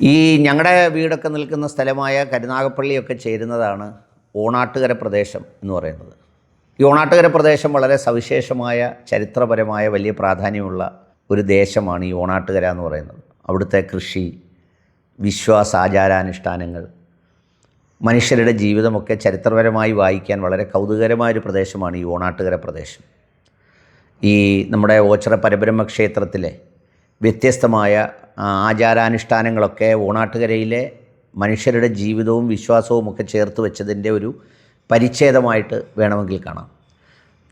ഈ ഞങ്ങളുടെ വീടൊക്കെ നിൽക്കുന്ന സ്ഥലമായ കരുനാഗപ്പള്ളിയൊക്കെ ചേരുന്നതാണ് ഓണാട്ടുകര പ്രദേശം എന്ന് പറയുന്നത്. ഈ ഓണാട്ടുകര പ്രദേശം വളരെ സവിശേഷമായ ചരിത്രപരമായ വലിയ പ്രാധാന്യമുള്ള ഒരു ദേശമാണ് ഈ ഓണാട്ടുകര എന്ന് പറയുന്നത്. അവിടുത്തെ കൃഷി, വിശ്വാസ ആചാരാനുഷ്ഠാനങ്ങൾ, മനുഷ്യരുടെ ജീവിതമൊക്കെ ചരിത്രപരമായി വായിക്കാൻ വളരെ കൗതുകകരമായൊരു പ്രദേശമാണ് ഈ ഓണാട്ടുകര പ്രദേശം. ഈ നമ്മുടെ ഓച്ചിറ പരബ്രഹ്മ ക്ഷേത്രത്തിലെ വ്യത്യസ്തമായ ആചാരാനുഷ്ഠാനങ്ങളൊക്കെ ഓണാട്ടുകരയിലെ മനുഷ്യരുടെ ജീവിതവും വിശ്വാസവും ഒക്കെ ചേർത്ത് വെച്ചതിൻ്റെ ഒരു പരിച്ഛേദമായിട്ട് വേണമെങ്കിൽ കാണാം.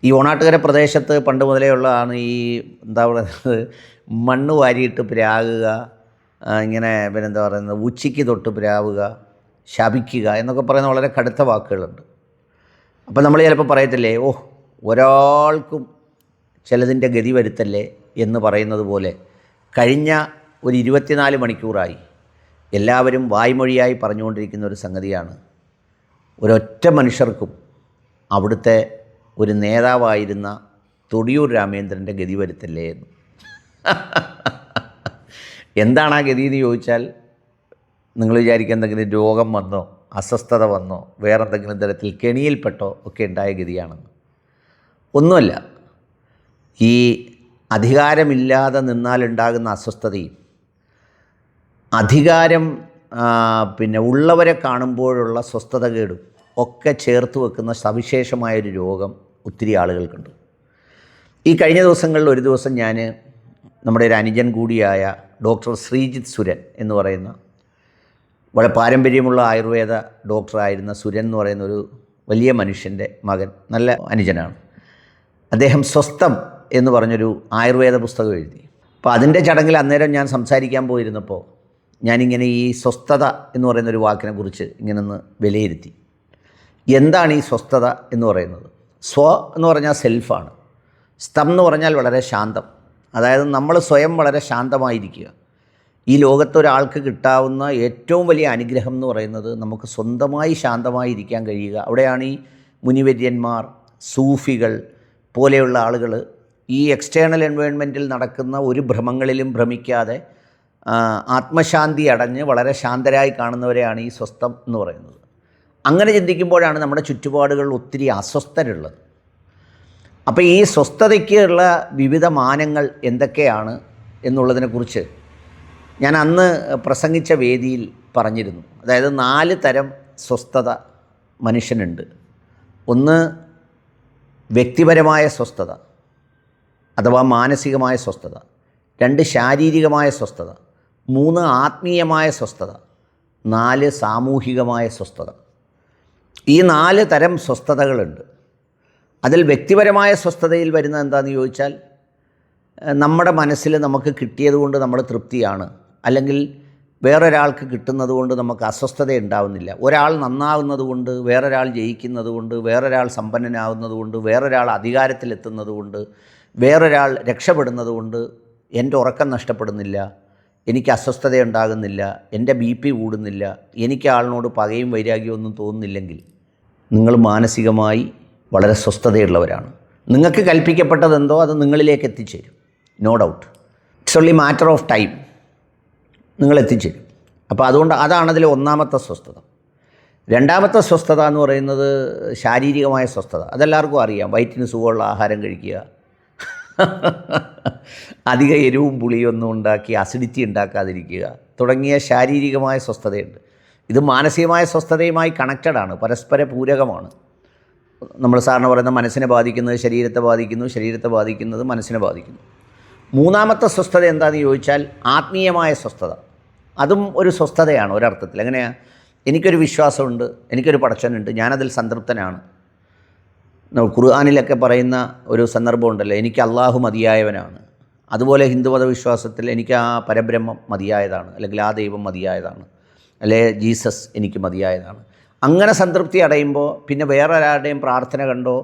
ഈ ഓണാട്ടുകര പ്രദേശത്ത് പണ്ട് മുതലേ ഉള്ളതാണ് ഈ എന്താ പറയുന്നത്, മണ്ണ് വാരിയിട്ട് പ്രാകുക, ഇങ്ങനെ പിന്നെന്താ പറയുന്നത്, ഉച്ചിക്ക് തൊട്ട് പ്രാവുക, ശപിക്കുക എന്നൊക്കെ പറയുന്ന വളരെ കടുത്ത വാക്കുകളുണ്ട്. അപ്പം നമ്മൾ ചിലപ്പോൾ പറയത്തില്ലേ, ഒരാൾക്കും ചിലതിൻ്റെ ഗതി വരുത്തല്ലേ എന്ന് പറയുന്നത് പോലെ കഴിഞ്ഞ ഒരു 24 മണിക്കൂറായി എല്ലാവരും വായ്മൊഴിയായി പറഞ്ഞുകൊണ്ടിരിക്കുന്ന ഒരു സംഗതിയാണ്, ഒരൊറ്റ മനുഷ്യർക്കും അവിടുത്തെ ഒരു നേതാവായിരുന്ന തൊടിയൂർ രാമേന്ദ്രൻ്റെ ഗതി വരുത്തല്ലേ എന്ന്. എന്താണ് ആ ഗതി എന്ന് ചോദിച്ചാൽ, നിങ്ങൾ വിചാരിക്കുക എന്തെങ്കിലും രോഗം വന്നോ, അസ്വസ്ഥത വന്നോ, വേറെന്തെങ്കിലും തരത്തിൽ കെണിയിൽപ്പെട്ടോ ഒക്കെ ഉണ്ടായ ഗതിയാണെന്ന്. ഒന്നുമല്ല, ഈ അധികാരമില്ലാതെ നിന്നാലുണ്ടാകുന്ന അസ്വസ്ഥതയും അധികാരം ഉള്ളവരെ കാണുമ്പോഴുള്ള സ്വസ്ഥതകേടും ഒക്കെ ചേർത്ത് വെക്കുന്ന സവിശേഷമായൊരു രോഗം ഒത്തിരി ആളുകൾക്കുണ്ട്. ഈ കഴിഞ്ഞ ദിവസങ്ങളിൽ ഒരു ദിവസം ഞാൻ നമ്മുടെ ഒരു അനുജൻ കൂടിയായ ഡോക്ടർ ശ്രീജിത്ത് സുരൻ എന്ന് പറയുന്ന വളരെ പാരമ്പര്യമുള്ള ആയുർവേദ ഡോക്ടറായിരുന്ന സുരൻ എന്ന് പറയുന്ന ഒരു വലിയ മനുഷ്യൻ്റെ മകൻ, നല്ല അനുജനാണ്. അദ്ദേഹം സ്വസ്ഥം എന്ന് പറഞ്ഞൊരു ആയുർവേദ പുസ്തകം എഴുതി. അപ്പോൾ അതിൻ്റെ ചടങ്ങിൽ അന്നേരം ഞാൻ സംസാരിക്കാൻ പോയിരുന്നപ്പോൾ ഞാനിങ്ങനെ ഈ സ്വസ്ഥത എന്ന് പറയുന്നൊരു വാക്കിനെ കുറിച്ച് ഇങ്ങനെ ഒന്ന് വിലയിരുത്തി. എന്താണ് ഈ സ്വസ്ഥത എന്ന് പറയുന്നത്? സ്വ എന്ന് പറഞ്ഞാൽ സെൽഫാണ്. സ്തം എന്ന് പറഞ്ഞാൽ വളരെ ശാന്തം, അതായത് നമ്മൾ സ്വയം വളരെ ശാന്തമായിരിക്കുക. ഈ ലോകത്തൊരാൾക്ക് കിട്ടാവുന്ന ഏറ്റവും വലിയ അനുഗ്രഹം എന്ന് പറയുന്നത് നമുക്ക് സ്വന്തമായി ശാന്തമായി ഇരിക്കാൻ കഴിയുക. അവിടെയാണ് ഈ മുനിവര്യന്മാർ, സൂഫികൾ പോലെയുള്ള ആളുകൾ ഈ എക്സ്റ്റേണൽ എൻവയോൺമെൻറ്റിൽ നടക്കുന്ന ഒരു ഭ്രമങ്ങളിലും ഭ്രമിക്കാതെ ആത്മശാന്തി അടഞ്ഞ് വളരെ ശാന്തരായി കാണുന്നവരെയാണ് ഈ സ്വസ്ഥം എന്ന് പറയുന്നത്. അങ്ങനെ ചിന്തിക്കുമ്പോഴാണ് നമ്മുടെ ചുറ്റുപാടുകൾ ഒത്തിരി അസ്വസ്ഥരുള്ളത്. അപ്പോൾ ഈ സ്വസ്ഥതയ്ക്കുള്ള വിവിധ മാനങ്ങൾ എന്തൊക്കെയാണ് എന്നുള്ളതിനെക്കുറിച്ച് ഞാൻ അന്ന് പ്രസംഗിച്ച വേദിയിൽ പറഞ്ഞിരുന്നു. അതായത് 4 തരം സ്വസ്ഥത മനുഷ്യനുണ്ട്. ഒന്ന് വ്യക്തിപരമായ സ്വസ്ഥത അഥവാ മാനസികമായ സ്വസ്ഥത, 2 ശാരീരികമായ സ്വസ്ഥത, 3 ആത്മീയമായ സ്വസ്ഥത, 4 സാമൂഹികമായ സ്വസ്ഥത. ഈ 4 തരം സ്വസ്ഥതകളുണ്ട്. അതിൽ വ്യക്തിപരമായ സ്വസ്ഥതയിൽ വരുന്നത് എന്താണെന്ന് ചോദിച്ചാൽ, നമ്മുടെ മനസ്സിൽ നമുക്ക് കിട്ടിയതുകൊണ്ട് നമ്മൾ തൃപ്തിയാണ്, അല്ലെങ്കിൽ വേറൊരാൾക്ക് കിട്ടുന്നത് കൊണ്ട് നമുക്ക് അസ്വസ്ഥത ഉണ്ടാവുന്നില്ല. ഒരാൾ നന്നാവുന്നത് കൊണ്ട്, വേറൊരാൾ ജയിക്കുന്നത് കൊണ്ട്, വേറൊരാൾ സമ്പന്നനാവുന്നത് കൊണ്ട്, വേറൊരാൾ അധികാരത്തിലെത്തുന്നത് കൊണ്ട്, വേറൊരാൾ രക്ഷപ്പെടുന്നത് കൊണ്ട് എൻ്റെ ഉറക്കം നഷ്ടപ്പെടുന്നില്ല, എനിക്ക് അസ്വസ്ഥതയുണ്ടാകുന്നില്ല, എൻ്റെ BP കൂടുന്നില്ല, എനിക്ക് ആളിനോട് പകയും വൈരാഗ്യവും ഒന്നും തോന്നുന്നില്ലെങ്കിൽ നിങ്ങൾ മാനസികമായി വളരെ സ്വസ്ഥതയുള്ളവരാണ്. നിങ്ങൾക്ക് കൽപ്പിക്കപ്പെട്ടതെന്തോ അത് നിങ്ങളിലേക്ക് എത്തിച്ചേരും, no doubt. It's only matter of time, നിങ്ങൾ എത്തിച്ചേരും. അപ്പോൾ അതുകൊണ്ട് അതാണ് അതിൽ ഒന്നാമത്തെ സ്വസ്ഥത. രണ്ടാമത്തെ സ്വസ്ഥത എന്ന് പറയുന്നത് ശാരീരികമായ സ്വസ്ഥത. അതെല്ലാവർക്കും അറിയാം. വയറ്റിന് സുഖമുള്ള ആഹാരം കഴിക്കുക, അധിക എരിവും പുളിയൊന്നും ഉണ്ടാക്കി അസിഡിറ്റി ഉണ്ടാക്കാതിരിക്കുക തുടങ്ങിയ ശാരീരികമായ സ്വസ്ഥതയുണ്ട്. ഇത് മാനസികമായ സ്വസ്ഥതയുമായി കണക്റ്റഡാണ്, പരസ്പര പൂരകമാണ്. നമ്മൾ സാറിന് പറയുന്ന മനസ്സിനെ ബാധിക്കുന്നത് ശരീരത്തെ ബാധിക്കുന്നു, ശരീരത്തെ ബാധിക്കുന്നത് മനസ്സിനെ ബാധിക്കുന്നു. മൂന്നാമത്തെ സ്വസ്ഥത എന്താണെന്ന് ചോദിച്ചാൽ ആത്മീയമായ സ്വസ്ഥത. അതും ഒരു സ്വസ്ഥതയാണ് ഒരർത്ഥത്തിൽ. എങ്ങനെയാണ്? എനിക്കൊരു വിശ്വാസമുണ്ട്, എനിക്കൊരു പടച്ചവനുണ്ട്, ഞാനതിൽ സംതൃപ്തനാണ്. ഖുർആനിലൊക്കെ പറയുന്ന ഒരു സന്ദർഭമുണ്ടല്ലോ, എനിക്ക് അള്ളാഹു മതിയായവനാണ്. അതുപോലെ ഹിന്ദുമത വിശ്വാസത്തിൽ എനിക്ക് ആ പരബ്രഹ്മം മതിയായതാണ്, അല്ലെങ്കിൽ ആ ദൈവം മതിയായതാണ്, അല്ലെ ജീസസ് എനിക്ക് മതിയായതാണ്. അങ്ങനെ സംതൃപ്തി അടയുമ്പോൾ പിന്നെ വേറെ ഒരാളുടെയും പ്രാർത്ഥന കണ്ടോ,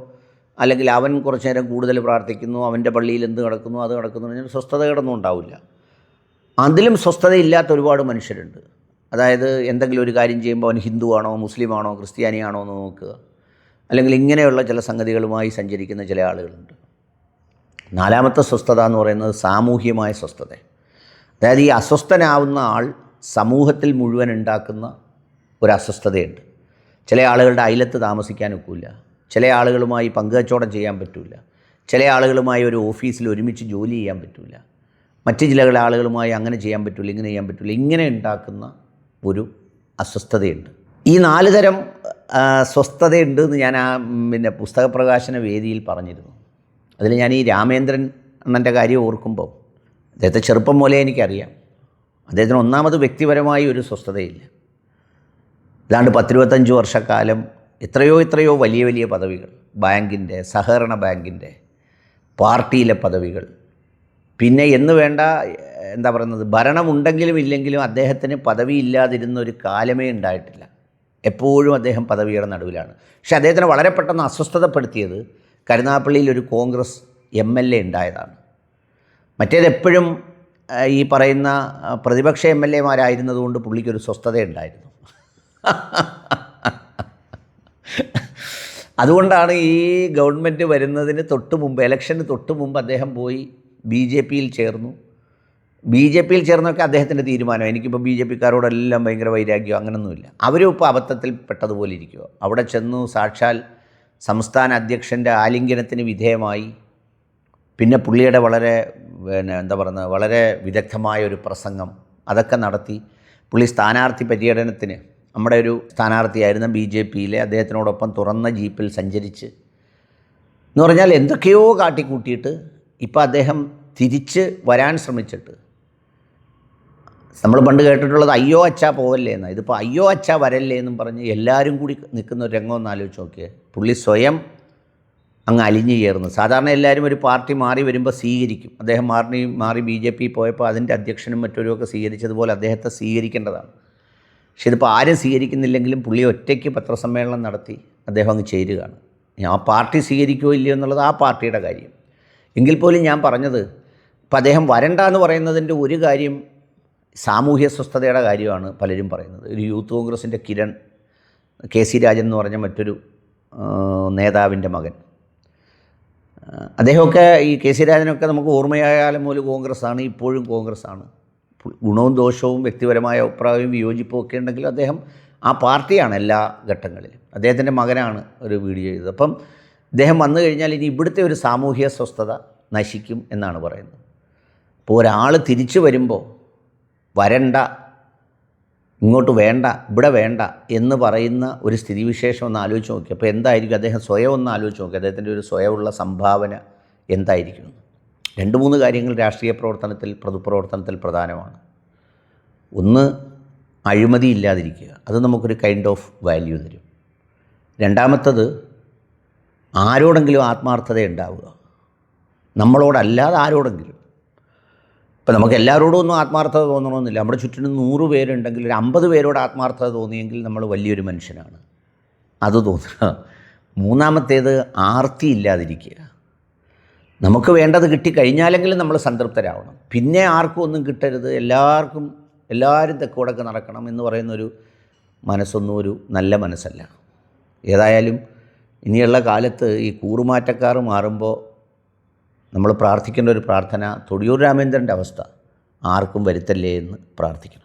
അല്ലെങ്കിൽ അവൻ കുറച്ച് നേരം കൂടുതൽ പ്രാർത്ഥിക്കുന്നു, അവൻ്റെ പള്ളിയിൽ എന്ത് നടക്കുന്നു അത് നടക്കുന്നു, പറഞ്ഞാൽ സ്വസ്ഥതകളൊന്നും ഉണ്ടാവില്ല. അതിലും സ്വസ്ഥതയില്ലാത്ത ഒരുപാട് മനുഷ്യരുണ്ട്. അതായത് എന്തെങ്കിലും ഒരു കാര്യം ചെയ്യുമ്പോൾ അവൻ ഹിന്ദുവാണോ, മുസ്ലിമാണോ, ക്രിസ്ത്യാനിയാണോ എന്ന് നോക്കുക, അല്ലെങ്കിൽ ഇങ്ങനെയുള്ള ചില സംഗതികളുമായി സഞ്ചരിക്കുന്ന ചില ആളുകളുണ്ട്. നാലാമത്തെ സ്വസ്ഥത എന്ന് പറയുന്നത് സാമൂഹ്യമായ സ്വസ്ഥത. അതായത് ഈ അസ്വസ്ഥനാവുന്ന ആൾ സമൂഹത്തിൽ മുഴുവൻ ഉണ്ടാക്കുന്ന ഒരു അസ്വസ്ഥതയുണ്ട്. ചില ആളുകളുടെ അയലത്ത് താമസിക്കാൻ ഒക്കില്ല, ചില ആളുകളുമായി പങ്കുകച്ചവടം ചെയ്യാൻ പറ്റില്ല, ചില ആളുകളുമായി ഒരു ഓഫീസിൽ ഒരുമിച്ച് ജോലി ചെയ്യാൻ പറ്റില്ല, മറ്റ് ചില ആളുകളുമായി അങ്ങനെ ചെയ്യാൻ പറ്റില്ല, ഇങ്ങനെ ചെയ്യാൻ പറ്റില്ല. ഇങ്ങനെ ഉണ്ടാക്കുന്ന ഒരു അസ്വസ്ഥതയുണ്ട്. ഈ 4 തരം സ്വസ്ഥതയുണ്ട് എന്ന് ഞാൻ പിന്നെ പുസ്തക പ്രകാശന വേദിയിൽ പറഞ്ഞിരുന്നു. അതിൽ ഞാൻ ഈ രാമേന്ദ്രൻ അണ്ണൻ്റെ കാര്യം ഓർക്കുമ്പോൾ അദ്ദേഹത്തെ ചെറുപ്പം മുതലേ എനിക്കറിയാം. അദ്ദേഹത്തിന് ഒന്നാമത് വ്യക്തിപരമായി ഒരു സ്വസ്ഥതയില്ല. ഏതാണ്ട് 10-25 വർഷക്കാലം എത്രയോ വലിയ വലിയ പദവികൾ, ബാങ്കിൻ്റെ, സഹകരണ ബാങ്കിൻ്റെ, പാർട്ടിയിലെ പദവികൾ, പിന്നെ എന്ന് വേണ്ട എന്താ പറയുന്നത്, ഭരണമുണ്ടെങ്കിലും ഇല്ലെങ്കിലും അദ്ദേഹത്തിന് പദവി ഇല്ലാതിരുന്ന ഒരു കാലമേ ഉണ്ടായിട്ടില്ല. എപ്പോഴും അദ്ദേഹം പദവിയുടെ നടുവിലാണ്. പക്ഷേ അദ്ദേഹത്തിന് വളരെ പെട്ടെന്ന് അസ്വസ്ഥതപ്പെടുത്തിയത് കരുനാഗപ്പള്ളിയിൽ ഒരു കോൺഗ്രസ് MLA ഉണ്ടായതാണ്. മറ്റേതെപ്പോഴും ഈ പറയുന്ന പ്രതിപക്ഷ MLAമാരായിരുന്നതുകൊണ്ട് പുള്ളിക്കൊരു സ്വസ്ഥതയുണ്ടായിരുന്നു. അതുകൊണ്ടാണ് ഈ ഗവൺമെൻറ് വരുന്നതിന് തൊട്ട് മുമ്പ്, ഇലക്ഷന് തൊട്ട് മുമ്പ് അദ്ദേഹം പോയി BJPയിൽ ചേർന്നു. BJPയിൽ ചേർന്നൊക്കെ അദ്ദേഹത്തിൻ്റെ തീരുമാനം. എനിക്കിപ്പോൾ BJPക്കാരോടെല്ലാം ഭയങ്കര വൈരാഗ്യം അങ്ങനൊന്നുമില്ല. അവരും ഇപ്പോൾ അബദ്ധത്തിൽ പെട്ടതുപോലെ ഇരിക്കുക. അവിടെ ചെന്നു സാക്ഷാൽ സംസ്ഥാന അധ്യക്ഷൻ്റെ ആലിംഗനത്തിന് വിധേയമായി. പിന്നെ പുള്ളിയുടെ വളരെ എന്താ പറയുന്നത്, വളരെ വിദഗ്ധമായ ഒരു പ്രസംഗം അതൊക്കെ നടത്തി. പുള്ളി സ്ഥാനാർത്ഥി പര്യടനത്തിന്, നമ്മുടെ ഒരു സ്ഥാനാർത്ഥിയായിരുന്ന BJPയിലെ അദ്ദേഹത്തിനോടൊപ്പം തുറന്ന ജീപ്പിൽ സഞ്ചരിച്ച് എന്ന് പറഞ്ഞാൽ എന്തൊക്കെയോ കാട്ടിക്കൂട്ടിയിട്ട് ഇപ്പോൾ അദ്ദേഹം തിരിച്ച് വരാൻ ശ്രമിച്ചിട്ട്, നമ്മൾ പണ്ട് കേട്ടിട്ടുള്ളത് അയ്യോ അച്ഛാ പോവല്ലേ എന്നാണ്. ഇതിപ്പോൾ അയ്യോ അച്ഛാ വരല്ലേ എന്നും പറഞ്ഞ് എല്ലാവരും കൂടി നിൽക്കുന്ന ഒരു രംഗം ഒന്ന് ആലോചിച്ച് നോക്കിയേ. പുള്ളി സ്വയം അങ്ങ് അലിഞ്ഞു ചേർന്ന്. സാധാരണ എല്ലാവരും ഒരു പാർട്ടി മാറി വരുമ്പോൾ സ്വീകരിക്കും. അദ്ദേഹം മാറി BJP പോയപ്പോൾ അതിൻ്റെ അധ്യക്ഷനും മറ്റൊരുമൊക്കെ സ്വീകരിച്ചതുപോലെ അദ്ദേഹത്തെ സ്വീകരിക്കേണ്ടതാണ്. പക്ഷേ ഇതിപ്പോൾ ആരും സ്വീകരിക്കുന്നില്ലെങ്കിലും പുള്ളി ഒറ്റയ്ക്ക് പത്രസമ്മേളനം നടത്തി അദ്ദേഹം അങ്ങ് ചേരുകയാണ്. ആ പാർട്ടി സ്വീകരിക്കുകയോ ഇല്ലയോ എന്നുള്ളത് ആ പാർട്ടിയുടെ കാര്യം. എങ്കിൽ പോലും ഞാൻ പറഞ്ഞത്, ഇപ്പം അദ്ദേഹം വരണ്ട എന്ന് പറയുന്നതിൻ്റെ ഒരു കാര്യം സാമൂഹ്യ സ്വസ്ഥതയുടെ കാര്യമാണ് പലരും പറയുന്നത്. ഒരു യൂത്ത് കോൺഗ്രസിൻ്റെ കിരൺ, KC രാജൻ എന്ന് പറഞ്ഞ മറ്റൊരു നേതാവിൻ്റെ മകൻ, അദ്ദേഹമൊക്കെ ഈ KC രാജനൊക്കെ നമുക്ക് ഓർമ്മയായ കാലം മുതൽ കോൺഗ്രസ്സാണ്, ഇപ്പോഴും കോൺഗ്രസ്സാണ്. ഗുണവും ദോഷവും വ്യക്തിപരമായ അഭിപ്രായവും വിയോജിപ്പും ഒക്കെ ഉണ്ടെങ്കിലും അദ്ദേഹം ആ പാർട്ടിയാണ് എല്ലാ ഘട്ടങ്ങളിലും. അദ്ദേഹത്തിൻ്റെ മകനാണ് ഒരു വീഡിയോ ചെയ്തത്. അപ്പം അദ്ദേഹം വന്നു കഴിഞ്ഞാൽ ഇനി ഇവിടുത്തെ ഒരു സാമൂഹ്യ സ്വസ്ഥത നശിക്കും എന്നാണ് പറയുന്നത്. അപ്പോൾ ഒരാൾ തിരിച്ചു വരുമ്പോൾ വരണ്ട, ഇങ്ങോട്ട് വേണ്ട, ഇവിടെ വേണ്ട എന്ന് പറയുന്ന ഒരു സ്ഥിതിവിശേഷം ഒന്ന് ആലോചിച്ച് നോക്കി. അപ്പോൾ എന്തായിരിക്കും അദ്ദേഹം സ്വയം ഒന്ന് ആലോചിച്ച് നോക്കി, അദ്ദേഹത്തിൻ്റെ ഒരു സ്വയമുള്ള സംഭാവന എന്തായിരിക്കും. 2-3 കാര്യങ്ങൾ രാഷ്ട്രീയ പ്രവർത്തനത്തിൽ, പൊതുപ്രവർത്തനത്തിൽ പ്രധാനമാണ്. ഒന്ന്, അഴിമതി ഇല്ലാതിരിക്കുക. അത് നമുക്കൊരു കൈൻഡ് ഓഫ് വാല്യൂ തരും. രണ്ടാമത്തത്, ആരോടെങ്കിലും ആത്മാർത്ഥത ഉണ്ടാവുക. നമ്മളോടല്ലാതെ ആരോടെങ്കിലും. ഇപ്പം നമുക്ക് എല്ലാവരോടും ഒന്നും ആത്മാർത്ഥത തോന്നണമെന്നില്ല. നമ്മുടെ ചുറ്റിനും 100 പേരുണ്ടെങ്കിൽ ഒരു 50 പേരോട് ആത്മാർത്ഥത തോന്നിയെങ്കിൽ നമ്മൾ വലിയൊരു മനുഷ്യനാണ്. അത് തോന്നുക. മൂന്നാമത്തേത്, ആർത്തി ഇല്ലാതിരിക്കുക. നമുക്ക് വേണ്ടത് കിട്ടിക്കഴിഞ്ഞാലെങ്കിലും നമ്മൾ സംതൃപ്തരാവണം. പിന്നെ ആർക്കും ഒന്നും കിട്ടരുത്, എല്ലാവരും തെക്കോടൊക്കെ നടക്കണം എന്ന് പറയുന്നൊരു മനസ്സൊന്നും ഒരു നല്ല മനസ്സല്ല. ഏതായാലും ഇനിയുള്ള കാലത്ത് ഈ കൂറുമാറ്റക്കാർ മാറുമ്പോൾ നമ്മൾ പ്രാർത്ഥിക്കേണ്ട ഒരു പ്രാർത്ഥന, തൊടിയൂർ രാമേന്ദ്രൻ്റെ അവസ്ഥ ആർക്കും വരുത്തല്ലേ എന്ന് പ്രാർത്ഥിക്കണം.